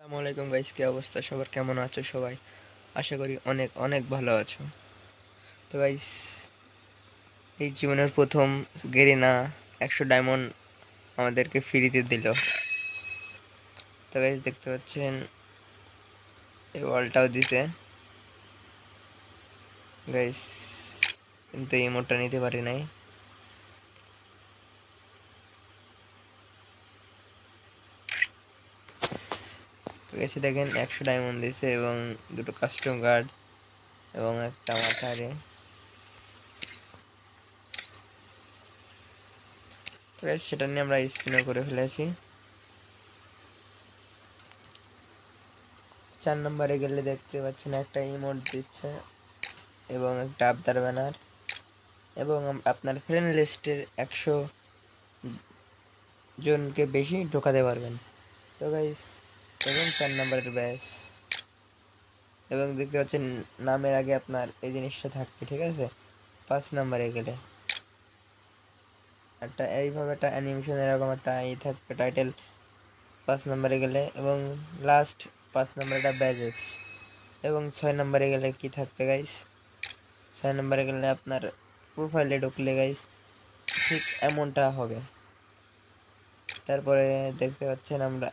আসসালামু আলাইকুম গাইস, কি অবস্থা সবার? কেমন আছো সবাই? আশা করি অনেক অনেক ভালো আছো। তো গাইস, এই জীবনের প্রথম গেরিনা 100 ডায়মন্ড আমাদেরকে ফ্রিতে দিল। তো গাইস দেখতে পাচ্ছেন এই ওয়ালটাও দিছে গাইস, কিন্তু এই ইমোটটা নিতে পারি নাই। তো গাইস দেখেন 100 ডায়মন্ড দিছে এবং দুটো কাস্টম গার্ড এবং একটা মাথারে। তো গাইস সেটা নিয়ে আমরা স্পিনও করে ফেলেছি। 4 নম্বরে গেলে দেখতে পাচ্ছেন একটা ইমোট দিচ্ছে এবং একটা আবদার ব্যানার এবং আপনার ফ্রেন্ড লিস্টের 100 জনকে বেশি ঢোকাতে পারবেন। তো গাইস এবং 4 নম্বরের ব্যাচ এবং দেখতে পাচ্ছেন নামের আগে আপনার এই জিনিসটা থাকবে, ঠিক আছে। 5 নম্বরে গেলে একটা এইভাবে একটা অ্যানিমেশন এরকম একটা থাকবে টাইটেল 5 নম্বরে গেলে, এবং লাস্ট 5 নম্বরে একটা ব্যাজেস। এবং 6 নম্বরে গেলে কি থাকবে গাইস? 6 নম্বরে গেলে আপনার প্রোফাইলে ঢুকলে গাইস ঠিক এমনটা হবে। তারপরে দেখতে পাচ্ছেন আমরা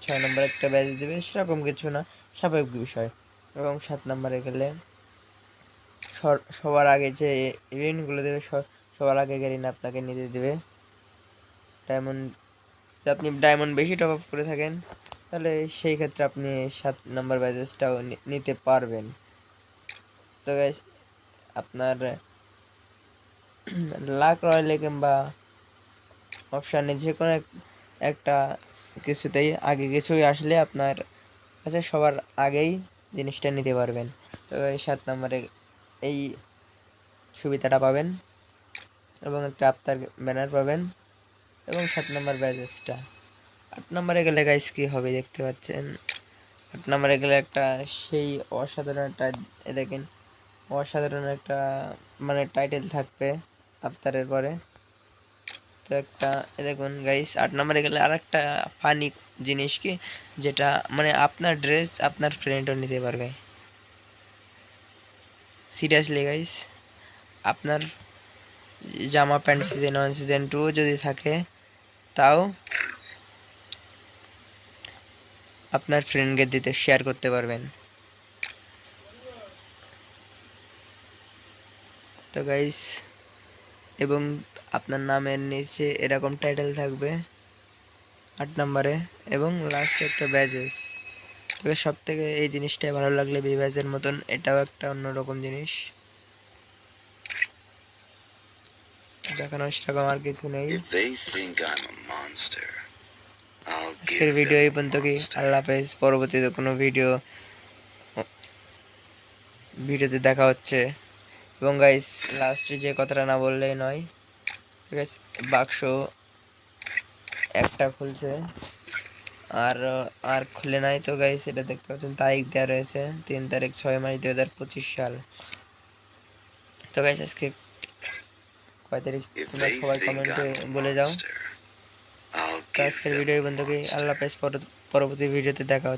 6 নম্বরে একটা ব্যাচ দেবে, সেরকম কিছু না, স্বাভাবিক বিষয়। এবং 7 নম্বরে গেলে সবার আগে যে ইভেন্টগুলো দেবে, সবার আগে গেরিনা আপনাকে নিতে দেবে ডায়মন্ড। যদি আপনি ডায়মন্ড বেশি টপ আপ করে থাকেন তাহলে সেই ক্ষেত্রে আপনি 7 নম্বর ব্যাচেসটাও নিতে পারবেন। তো গাইস আপনার লাক রয়্যালে কিংবা অপশানে যে কোনো একটা কিছুতেই আগে কিছুই আসলে আপনার কাছে সবার আগেই জিনিসটা নিতে পারবেন। তো এই 7 নম্বরে এই সুবিধাটা পাবেন এবং একটা আফতার ব্যানার পাবেন এবং 7 নম্বর ব্যাচেসটা। 8 নম্বরে গেলে গাইস কি হবে দেখতে পাচ্ছেন। 8 নম্বরে গেলে একটা সেই অসাধারণ একটা দেখেন অসাধারণ একটা মানে টাইটেল থাকবে আফতারের পরে। তো একটা দেখুন গাইস 8 নম্বরে গেলে আর একটা ফানি জিনিস কি, যেটা মানে আপনার ড্রেস আপনার ফ্রেন্ডও নিতে পারবে। সিরিয়াসলি গাইস, আপনার জামা প্যান্ট সিজন 1 সিজন 2 যদি থাকে তাও আপনার ফ্রেন্ডকে দিতে শেয়ার করতে পারবেন। তো গাইস এবং আপনার নামের নিচে এরকম টাইটেল থাকবে 8 নম্বরে এবং লাস্টে একটা ব্যাজেস। তবে সব থেকে এই জিনিসটাই ভালো লাগলে বিভাজের মতন এটাও একটা অন্যরকম জিনিস দেখানো, সেরকম আর কিছু নেই। আজকের ভিডিও এই পর্যন্ত। কি আল্লাহ হাফেজ, পরবর্তীতে কোনো ভিডিওতে দেখা হচ্ছে। এবং গাইস লাস্টে যে কথাটা না বললেই নয়, ঠিক আছে। বাক্স একটা খুলছে আর আর খুলে নাই। তো গাইস এটা দেখতে পাচ্ছেন তারিখ দেওয়া রয়েছে 3 তারিখ 6 মাস 2025 সাল। তো গাইস আজকে কয় তারিখ তোমরা সবাই কমেন্টে বলে যাও। তো আজকের ভিডিও এই পর্যন্ত। কি আল্লাহ হাফেজ, পরবর্তী ভিডিওতে দেখা হচ্ছে।